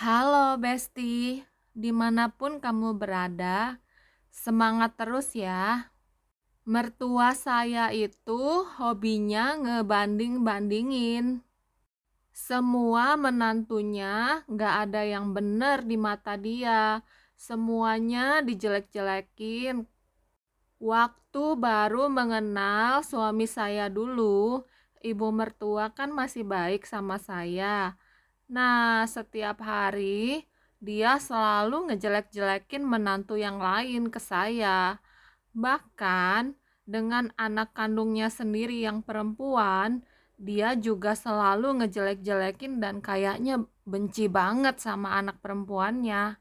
Halo Besti, dimanapun kamu berada, semangat terus ya. Mertua saya itu hobinya ngebanding-bandingin. Semua menantunya gak ada yang bener di mata dia. Semuanya dijelek-jelekin. Waktu baru mengenal suami saya dulu, ibu mertua kan masih baik sama saya. Nah, setiap hari dia selalu ngejelek-jelekin menantu yang lain ke saya. Bahkan dengan anak kandungnya sendiri yang perempuan, dia juga selalu ngejelek-jelekin dan kayaknya benci banget sama anak perempuannya.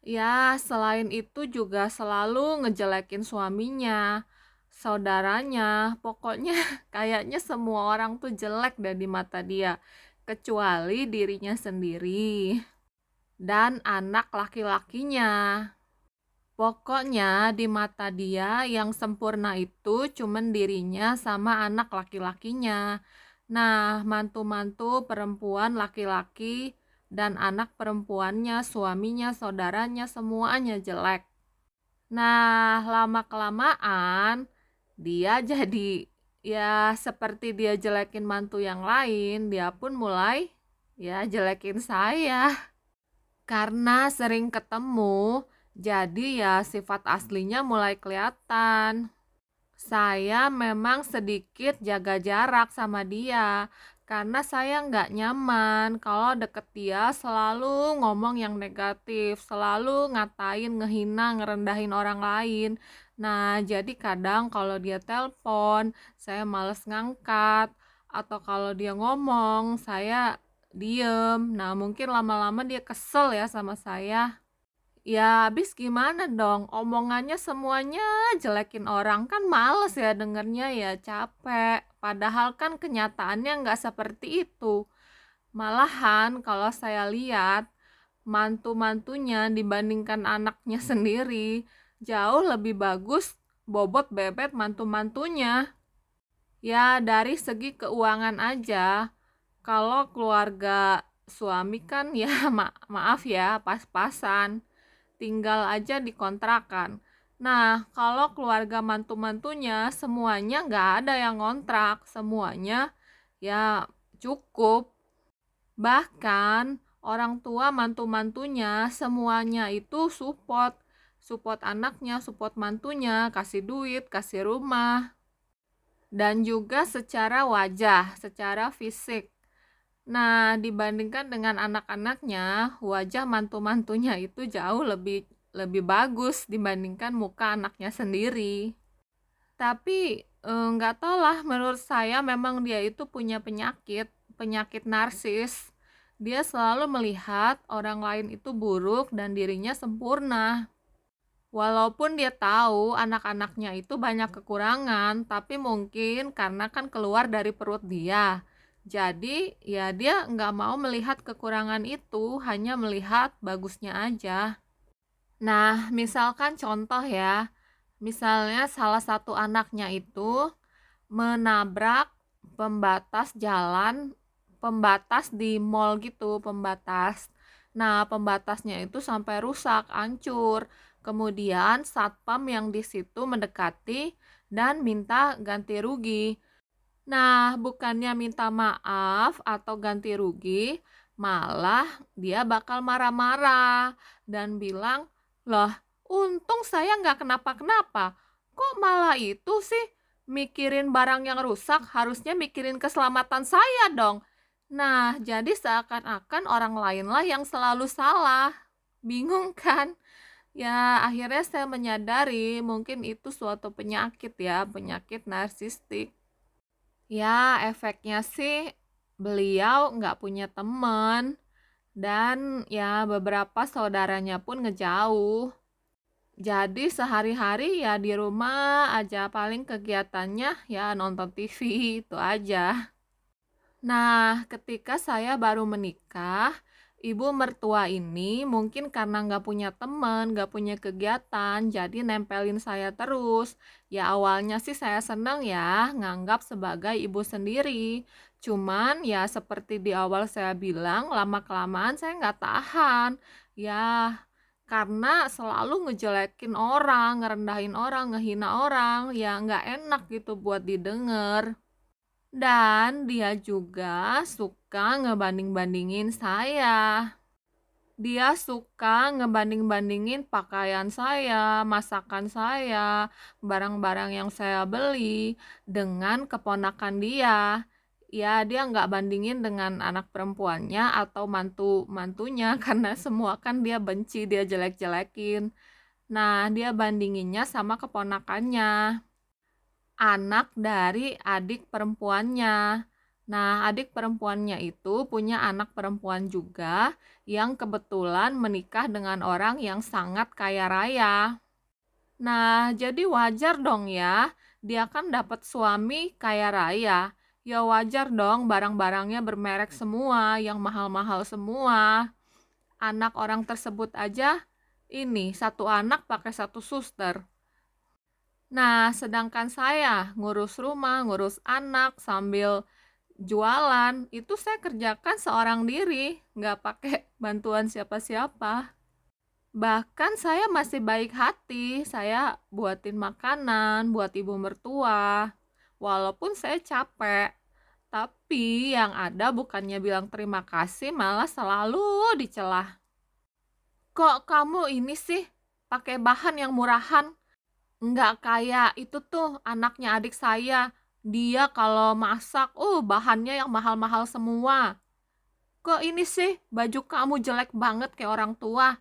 Ya, selain itu juga selalu ngejelekin suaminya, saudaranya, pokoknya kayaknya semua orang tuh jelek deh di mata dia, kecuali dirinya sendiri dan anak laki-lakinya. Pokoknya di mata dia yang sempurna itu cuman dirinya sama anak laki-lakinya. Nah, mantu-mantu perempuan laki-laki dan anak perempuannya, suaminya, saudaranya, semuanya jelek. Nah, lama-kelamaan dia jadi ya seperti dia jelekin mantu yang lain, dia pun mulai ya jelekin saya. Karena sering ketemu, jadi ya sifat aslinya mulai kelihatan. Saya memang sedikit jaga jarak sama dia, karena saya nggak nyaman kalau deket dia selalu ngomong yang negatif, selalu ngatain, ngehina, ngerendahin orang lain. Nah, jadi kadang kalau dia telepon, saya males ngangkat, atau kalau dia ngomong, saya diem. Nah, mungkin lama-lama dia kesel ya sama saya. Ya, habis gimana dong? Omongannya semuanya jelekin orang, kan males ya dengernya ya, capek. Padahal kan kenyataannya nggak seperti itu. Malahan kalau saya lihat, mantu-mantunya dibandingkan anaknya sendiri, jauh lebih bagus bobot bebet mantu-mantunya. Ya, dari segi keuangan aja, kalau keluarga suami kan ya maaf ya, pas-pasan. Tinggal aja dikontrakan. Nah, kalau keluarga mantu-mantunya semuanya nggak ada yang ngontrak, semuanya ya cukup. Bahkan orang tua mantu-mantunya semuanya itu support anaknya, support mantunya, kasih duit, kasih rumah, dan juga secara wajah, secara fisik. Nah, dibandingkan dengan anak-anaknya, wajah mantu-mantunya itu jauh lebih lebih bagus dibandingkan muka anaknya sendiri. Tapi nggak tahu lah, menurut saya memang dia itu punya penyakit narsis. Dia selalu melihat orang lain itu buruk dan dirinya sempurna. Walaupun dia tahu anak-anaknya itu banyak kekurangan, tapi mungkin karena kan keluar dari perut dia. Jadi ya dia nggak mau melihat kekurangan itu, hanya melihat bagusnya aja. Nah, misalkan contoh ya, misalnya salah satu anaknya itu menabrak pembatas jalan, pembatas di mall gitu, pembatas. Nah, pembatasnya itu sampai rusak, hancur. Kemudian satpam yang di situ mendekati dan minta ganti rugi. Nah, bukannya minta maaf atau ganti rugi, malah dia bakal marah-marah dan bilang, "Loh, untung saya nggak kenapa-kenapa. Kok malah itu sih? Mikirin barang yang rusak, harusnya mikirin keselamatan saya dong." Nah, jadi seakan-akan orang lainlah yang selalu salah. Bingung kan? Ya, akhirnya saya menyadari mungkin itu suatu penyakit ya, penyakit narsistik. Ya, efeknya sih beliau nggak punya teman dan ya beberapa saudaranya pun ngejauh. Jadi sehari-hari ya di rumah aja, paling kegiatannya ya nonton TV itu aja. Nah, ketika saya baru menikah, ibu mertua ini mungkin karena nggak punya teman, nggak punya kegiatan, jadi nempelin saya terus. Ya awalnya sih saya senang ya, nganggap sebagai ibu sendiri. Cuman ya seperti di awal saya bilang, lama-kelamaan saya nggak tahan. Ya, karena selalu ngejelekin orang, ngerendahin orang, ngehina orang, ya nggak enak gitu buat didengar. Dan dia juga suka ngebanding-bandingin saya. Dia suka ngebanding-bandingin pakaian saya, masakan saya, barang-barang yang saya beli dengan keponakan dia. Ya, dia nggak bandingin dengan anak perempuannya atau mantu-mantunya karena semua kan dia benci, dia jelek-jelekin. Nah, dia bandinginnya sama keponakannya, anak dari adik perempuannya. Nah, adik perempuannya itu punya anak perempuan juga yang kebetulan menikah dengan orang yang sangat kaya raya. Nah, jadi wajar dong ya, dia kan dapat suami kaya raya. Ya wajar dong barang-barangnya bermerek semua, yang mahal-mahal semua. Anak orang tersebut aja ini satu anak pakai satu suster. Nah, sedangkan saya ngurus rumah, ngurus anak sambil jualan, itu saya kerjakan seorang diri, nggak pakai bantuan siapa-siapa. Bahkan saya masih baik hati, saya buatin makanan buat ibu mertua, walaupun saya capek. Tapi yang ada bukannya bilang terima kasih, malah selalu dicela. Kok kamu ini sih pakai bahan yang murahan? Nggak kayak itu tuh anaknya adik saya. Dia kalau masak, bahannya yang mahal-mahal semua. Kok ini sih baju kamu jelek banget kayak orang tua?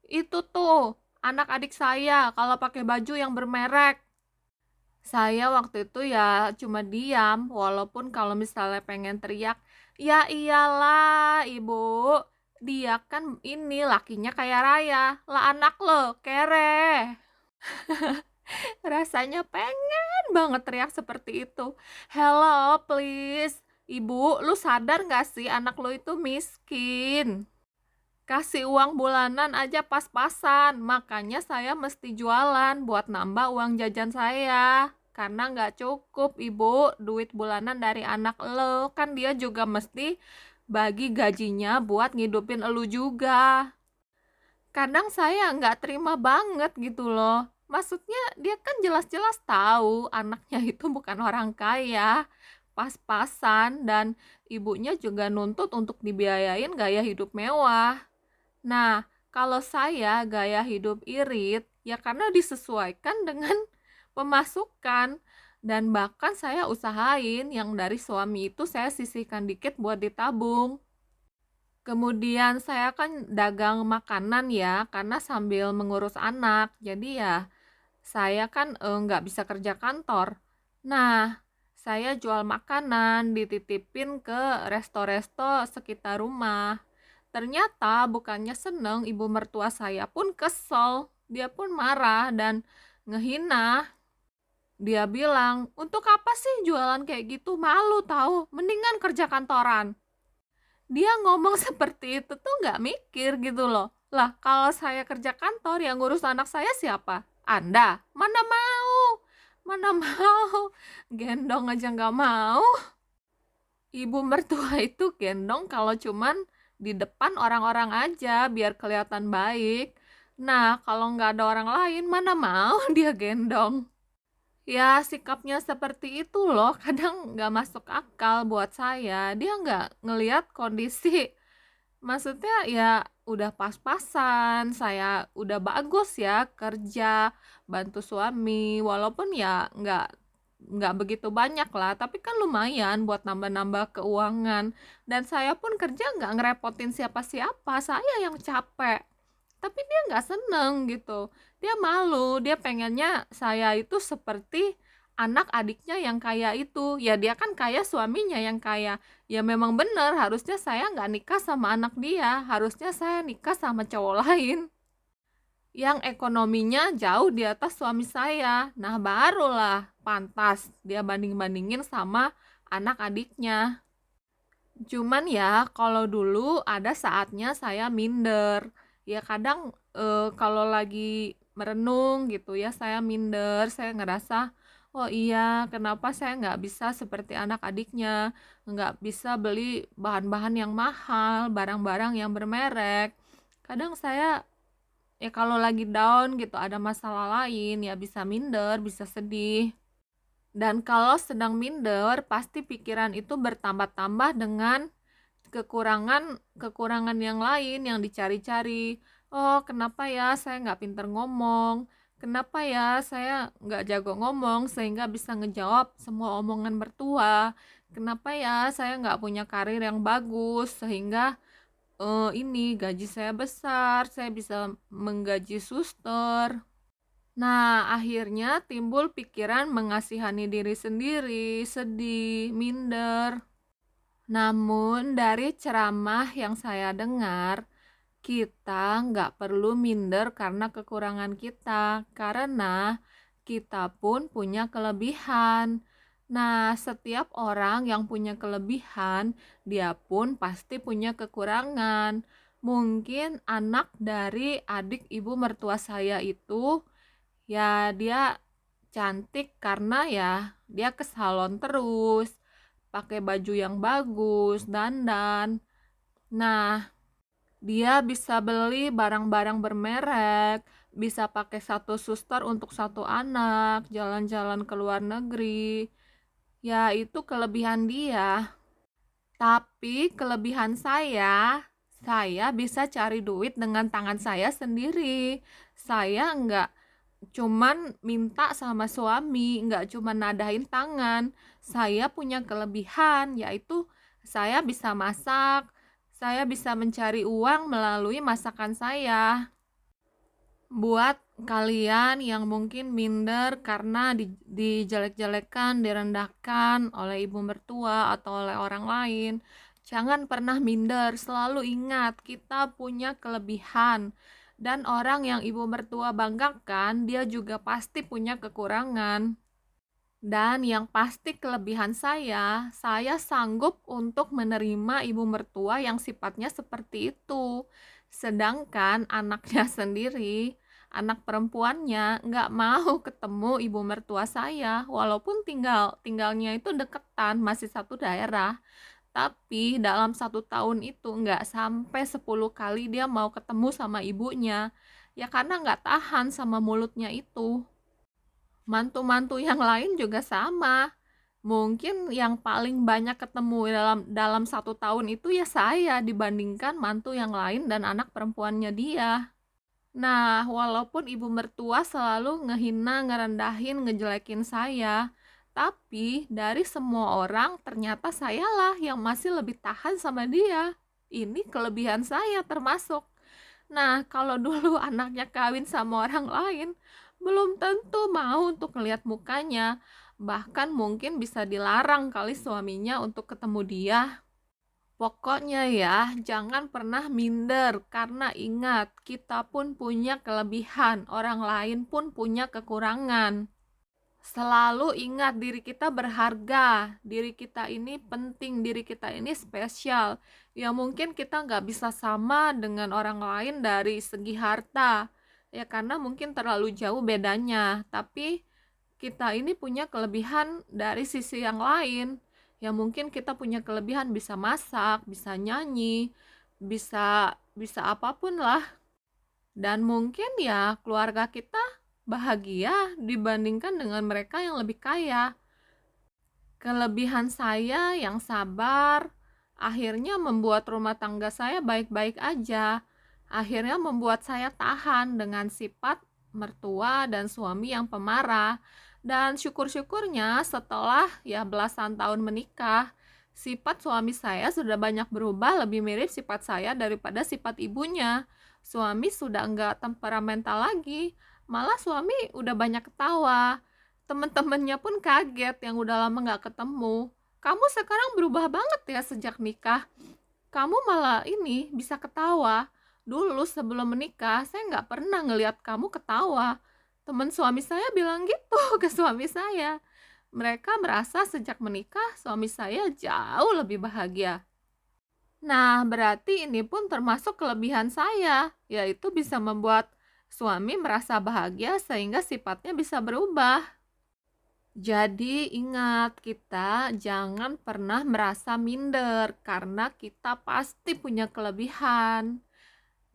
Itu tuh anak adik saya kalau pakai baju yang bermerek. Saya waktu itu ya cuma diam, walaupun kalau misalnya pengen teriak, ya iyalah ibu, dia kan ini lakinya kaya raya, lah anak lo kere. Rasanya pengen banget teriak seperti itu. Hello, please. Ibu, lu sadar gak sih anak lu itu miskin? Kasih uang bulanan aja pas-pasan. Makanya saya mesti jualan buat nambah uang jajan saya. Karena gak cukup, Ibu, duit bulanan dari anak lo. Kan dia juga mesti bagi gajinya buat ngidupin elu juga. Kadang saya nggak terima banget gitu loh. Maksudnya dia kan jelas-jelas tahu anaknya itu bukan orang kaya, pas-pasan, dan ibunya juga nuntut untuk dibiayain gaya hidup mewah. Nah, kalau saya gaya hidup irit, ya karena disesuaikan dengan pemasukan. Dan bahkan saya usahain yang dari suami itu saya sisihkan dikit buat ditabung. Kemudian saya kan dagang makanan ya, karena sambil mengurus anak. Jadi ya saya kan nggak bisa kerja kantor. Nah, saya jual makanan, dititipin ke resto-resto sekitar rumah. Ternyata bukannya seneng, ibu mertua saya pun kesel. Dia pun marah dan ngehina. Dia bilang, untuk apa sih jualan kayak gitu? Malu tahu, mendingan kerja kantoran. Dia ngomong seperti itu tuh nggak mikir gitu loh. Lah, kalau saya kerja kantor yang ngurus anak saya siapa? Anda? Mana mau? Mana mau? Gendong aja nggak mau. Ibu mertua itu gendong kalau cuman di depan orang-orang aja biar kelihatan baik. Nah, kalau nggak ada orang lain, mana mau dia gendong. Ya, sikapnya seperti itu loh, kadang nggak masuk akal buat saya. Dia nggak ngelihat kondisi, maksudnya ya udah pas-pasan, saya udah bagus ya kerja, bantu suami, walaupun ya nggak begitu banyak lah, tapi kan lumayan buat nambah-nambah keuangan. Dan saya pun kerja nggak ngerepotin siapa-siapa, saya yang capek. Tapi dia nggak seneng gitu. Dia malu, dia pengennya saya itu seperti anak adiknya yang kaya itu. Ya dia kan kaya, suaminya yang kaya. Ya memang bener, harusnya saya nggak nikah sama anak dia. Harusnya saya nikah sama cowok lain yang ekonominya jauh di atas suami saya. Nah barulah pantas dia banding-bandingin sama anak adiknya. Cuman ya kalau dulu ada saatnya saya minder. Ya kadang kalau lagi merenung gitu ya saya minder, saya ngerasa "Oh iya, kenapa saya nggak bisa seperti anak adiknya, nggak bisa beli bahan-bahan yang mahal, barang-barang yang bermerek." Kadang saya, ya kalau lagi down gitu, ada masalah lain, ya bisa minder, bisa sedih. Dan kalau sedang minder, pasti pikiran itu bertambah-tambah dengan kekurangan yang lain yang dicari-cari. "Oh, kenapa ya saya nggak pinter ngomong? Kenapa ya saya nggak jago ngomong sehingga bisa ngejawab semua omongan mertua? Kenapa ya saya nggak punya karir yang bagus sehingga, ini gaji saya besar, saya bisa menggaji suster." Nah, akhirnya timbul pikiran mengasihani diri sendiri, sedih, minder. Namun dari ceramah yang saya dengar, kita nggak perlu minder karena kekurangan kita, karena kita pun punya kelebihan. Nah, setiap orang yang punya kelebihan, dia pun pasti punya kekurangan. Mungkin anak dari adik ibu mertua saya itu, ya dia cantik karena ya dia ke salon terus, pakai baju yang bagus, dandan. Nah, dia bisa beli barang-barang bermerek, bisa pakai satu suster untuk satu anak, jalan-jalan ke luar negeri. Ya, itu kelebihan dia. Tapi kelebihan saya bisa cari duit dengan tangan saya sendiri. Saya nggak cuman minta sama suami, nggak cuman nadahin tangan. Saya punya kelebihan, yaitu saya bisa masak, saya bisa mencari uang melalui masakan saya. Buat kalian yang mungkin minder karena dijelek-jelekan, direndahkan oleh ibu mertua atau oleh orang lain, jangan pernah minder, selalu ingat kita punya kelebihan. Dan orang yang ibu mertua banggakan, dia juga pasti punya kekurangan. Dan yang pasti kelebihan saya sanggup untuk menerima ibu mertua yang sifatnya seperti itu. Sedangkan anaknya sendiri, anak perempuannya nggak mau ketemu ibu mertua saya, walaupun tinggalnya itu deketan, masih satu daerah. Tapi dalam 1 tahun itu nggak sampai 10 kali dia mau ketemu sama ibunya. Ya karena nggak tahan sama mulutnya itu. Mantu-mantu yang lain juga sama. Mungkin yang paling banyak ketemu dalam dalam 1 tahun itu ya saya dibandingkan mantu yang lain dan anak perempuannya dia. Nah, walaupun ibu mertua selalu ngehina, ngerendahin, ngejelekin saya, tapi dari semua orang ternyata sayalah yang masih lebih tahan sama dia. Ini kelebihan saya termasuk. Nah, kalau dulu anaknya kawin sama orang lain, belum tentu mau untuk ngelihat mukanya. Bahkan mungkin bisa dilarang kali suaminya untuk ketemu dia. Pokoknya ya, jangan pernah minder karena ingat, kita pun punya kelebihan, orang lain pun punya kekurangan. Selalu ingat diri kita berharga, diri kita ini penting, diri kita ini spesial. Ya mungkin kita nggak bisa sama dengan orang lain dari segi harta, ya karena mungkin terlalu jauh bedanya. Tapi kita ini punya kelebihan dari sisi yang lain. Ya mungkin kita punya kelebihan bisa masak, bisa nyanyi, bisa bisa apapun lah. Dan mungkin ya keluarga kita bahagia dibandingkan dengan mereka yang lebih kaya. Kelebihan saya yang sabar akhirnya membuat rumah tangga saya baik-baik aja. Akhirnya membuat saya tahan dengan sifat mertua dan suami yang pemarah. Dan syukur-syukurnya setelah ya belasan tahun menikah, sifat suami saya sudah banyak berubah lebih mirip sifat saya daripada sifat ibunya. Suami sudah enggak temperamental lagi, malah suami udah banyak ketawa. Temen-temennya pun kaget yang udah lama nggak ketemu. "Kamu sekarang berubah banget ya sejak nikah. Kamu malah ini bisa ketawa. Dulu sebelum menikah saya nggak pernah ngelihat kamu ketawa." Temen suami saya bilang gitu ke suami saya. Mereka merasa sejak menikah suami saya jauh lebih bahagia. Nah, berarti ini pun termasuk kelebihan saya, yaitu bisa membuat suami merasa bahagia sehingga sifatnya bisa berubah. Jadi ingat, kita jangan pernah merasa minder karena kita pasti punya kelebihan.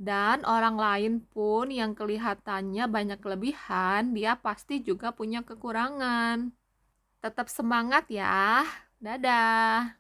Dan orang lain pun yang kelihatannya banyak kelebihan, dia pasti juga punya kekurangan. Tetap semangat ya. Dadah.